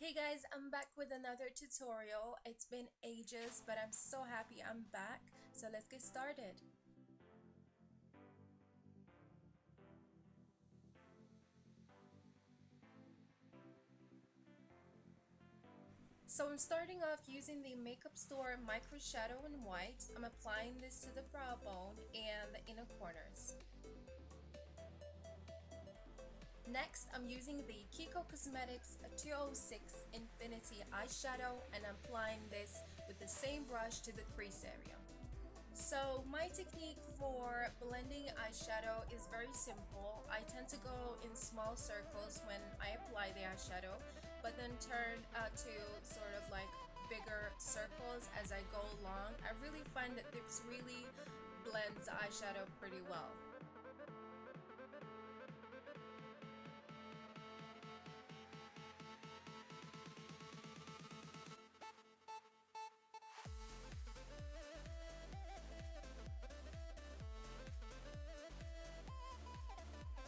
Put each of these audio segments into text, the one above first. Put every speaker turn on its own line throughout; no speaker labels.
Hey guys, I'm back with another tutorial. It's been ages, but I'm so happy I'm back. So let's get started. So I'm starting off using the Makeup Store Micro Shadow in white. I'm applying this to the brow bone and the inner corners. Next, I'm using the Kiko Cosmetics 206 Infinity eyeshadow and I'm applying this with the same brush to the crease area. So my technique for blending eyeshadow is very simple. I tend to go in small circles when I apply the eyeshadow, but then turn to sort of like bigger circles as I go along. I really find that this really blends the eyeshadow pretty well.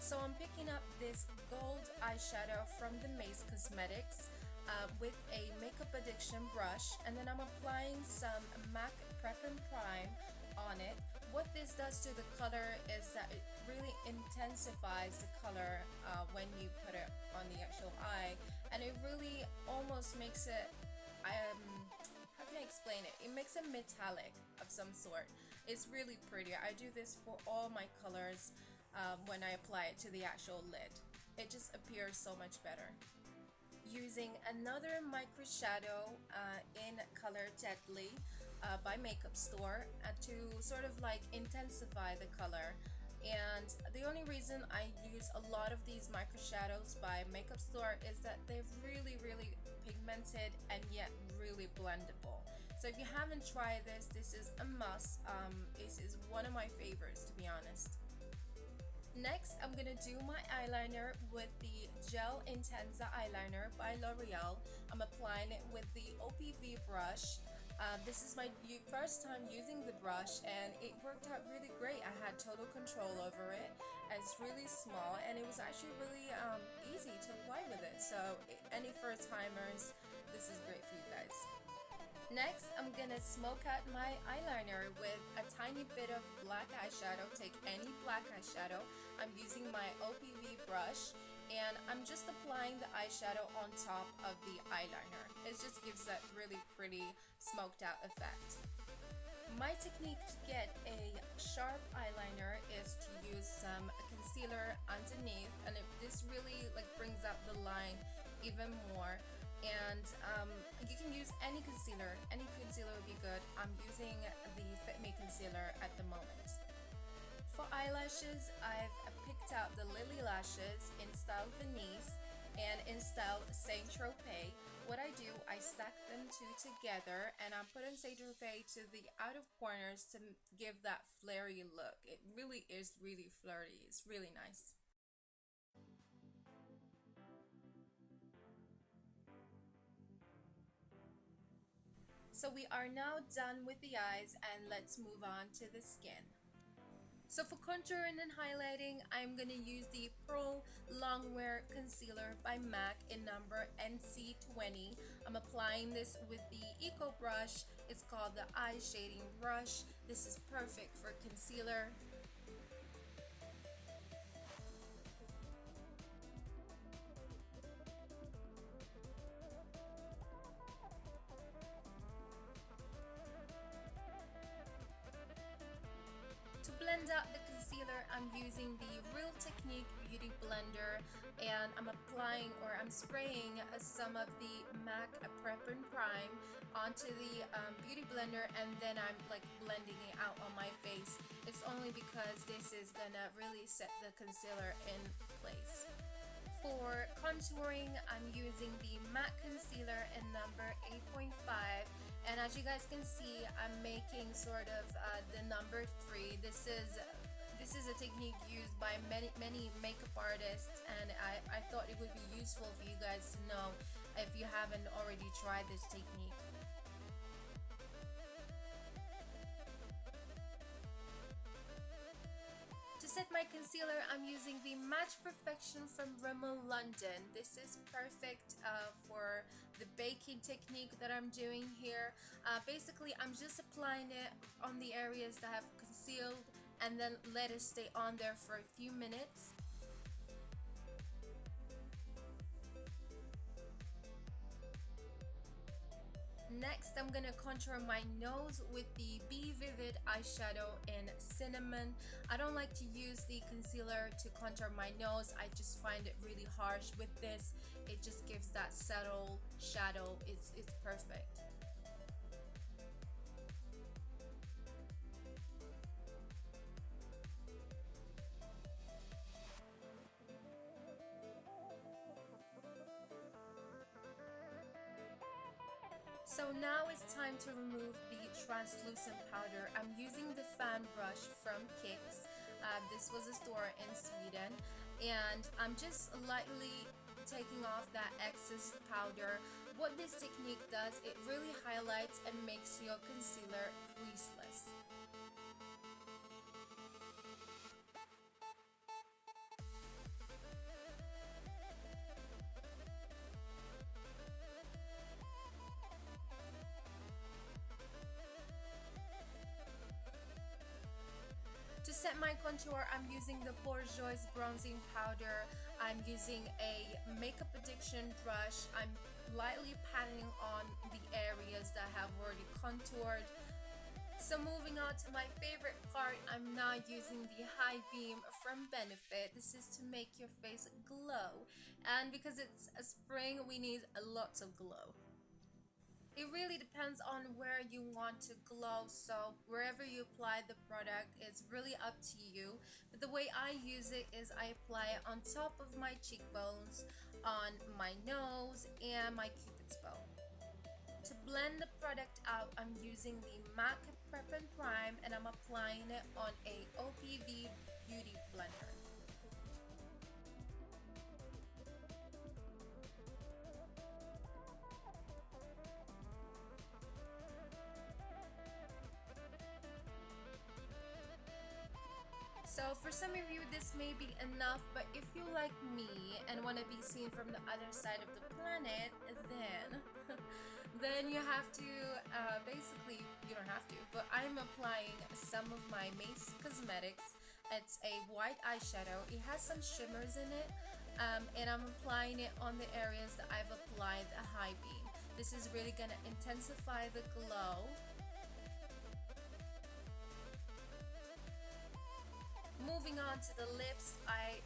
So I'm picking up this gold eyeshadow from the Maze Cosmetics with a makeup addiction brush, and then I'm applying some MAC Prep and Prime on it. What this does to the color is that it really intensifies the color when you put it on the actual eye, and it really almost makes it how can I explain it? It makes it metallic of some sort. It's really pretty. I do this for all my colors when I apply it to the actual lid. It just appears so much better. Using another micro shadow in color Deadly by Makeup Store to sort of like intensify the color. And the only reason I use a lot of these micro shadows by Makeup Store is that they're really pigmented and yet really blendable. So if you haven't tried this, this is a must. This is one of my favorites, to be honest. Next, I'm gonna do my eyeliner with the Gel Intensa eyeliner by L'Oreal. I'm applying it with the OPV brush. This is my first time using the brush and it worked out really great. I had total control over it. It's really small and it was actually really easy to apply with it. So any first timers, this is great for you guys. Next, I'm gonna smoke out my eyeliner with a tiny bit of black eyeshadow. Take any black eyeshadow. I'm using my OPV brush and I'm just applying the eyeshadow on top of the eyeliner. It just gives that really pretty smoked out effect. My technique to get a sharp eyeliner is to use some concealer underneath, and this really like brings out the line even more. And you can use any concealer would be good. I'm using the Fit Me concealer at the moment. For eyelashes, I've picked out the Lily lashes in style Venice and in style Saint Tropez. What I do, I stack them two together and I'm putting Saint Tropez to the outer corners to give that flary look. It really is really flirty. It's really nice. So we are now done with the eyes and let's move on to the skin. So for contouring and highlighting, I'm going to use the Pro Longwear Concealer by MAC in number NC20. I'm applying this with the Eco Brush. It's called the Eye Shading Brush. This is perfect for concealer. To blend out the concealer, I'm using the Real Technique Beauty Blender and I'm applying or I'm spraying some of the MAC Prep and Prime onto the beauty blender and then I'm like blending it out on my face. It's only because this is gonna really set the concealer in place. For contouring, I'm using the matte concealer in number 8.5, and as you guys can see, I'm making sort of the number 3. This is a technique used by many makeup artists, and I thought it would be useful for you guys to know if you haven't already tried this technique. To set my concealer, I'm using the Match Perfection from Rimmel London. This is perfect for the baking technique that I'm doing here. Basically, I'm just applying it on the areas that have concealed and then let it stay on there for a few minutes. Next, I'm gonna contour my nose with the Be Vivid eyeshadow in Cinnamon. I don't like to use the concealer to contour my nose. I just find it really harsh. With this, it just gives that subtle shadow. It's perfect. So now it's time to remove the translucent powder. I'm using the fan brush from Kicks. This was a store in Sweden, and I'm just lightly taking off that excess powder. What this technique does, it really highlights and makes your concealer creaseless. To set my contour, I'm using the Bourjois bronzing powder. I'm using a makeup addiction brush. I'm lightly patting on the areas that have already contoured. So moving on to my favorite part, I'm now using the High Beam from Benefit. This is to make your face glow. And because it's a spring, we need lots of glow. It really depends on where you want to glow, so wherever you apply the product, it's really up to you. But the way I use it is I apply it on top of my cheekbones, on my nose, and my cupid's bow. To blend the product out, I'm using the MAC Prep and Prime, and I'm applying it on a OPV Beauty Blender. So for some of you this may be enough, but if you like me and want to be seen from the other side of the planet, then then you have to basically, you don't have to, but I'm applying some of my Mace Cosmetics. It's a white eyeshadow. It has some shimmers in it, and I'm applying it on the areas that I've applied a High Beam. This is really gonna intensify the glow. Moving on to the lips, I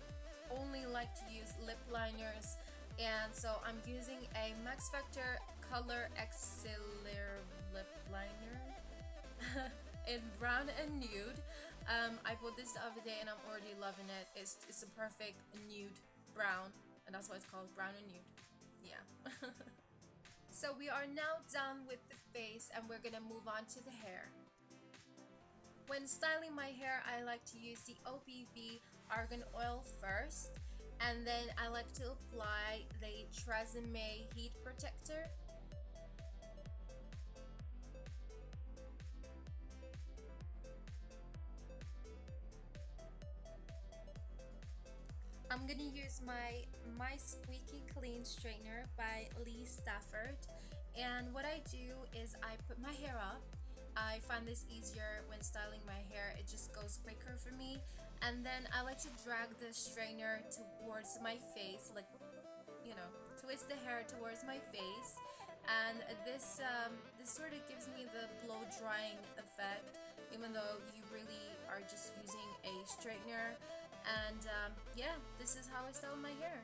only like to use lip liners, and so I'm using a Max Factor Color Exceller lip liner in brown and nude. I bought this the other day and I'm already loving it. It's a perfect nude brown, and that's why it's called brown and nude. Yeah. So we are now done with the face, and we're gonna move on to the hair. When styling my hair, I like to use the OPV Argan Oil first, and then I like to apply the Tresemme Heat Protector. I'm gonna use my Squeaky Clean Straightener by Lee Stafford, and what I do is I put my hair up. I find this easier when styling my hair. It just goes quicker for me. And then I like to drag the straightener towards my face, like, you know, twist the hair towards my face. And this sort of gives me the blow drying effect, even though you really are just using a straightener. And yeah, this is how I style my hair.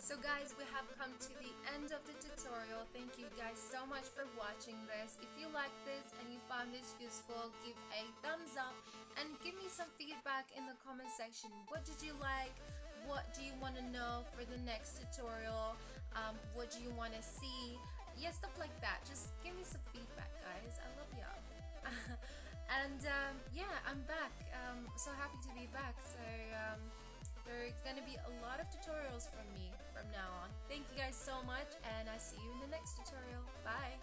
So guys, we have come to the end of the tutorial. Thank you guys so much for watching this. If you like this and you found this useful, give a thumbs up and give me some feedback in the comment section. What did you like? What do you want to know for the next tutorial? What do you want to see? Yeah, stuff like that. Just give me some feedback, guys. I love y'all. And yeah, I'm back. So happy to be back. So there's gonna be a lot of tutorials from me from now on. Thank you guys so much, and I see you in the next tutorial. Bye!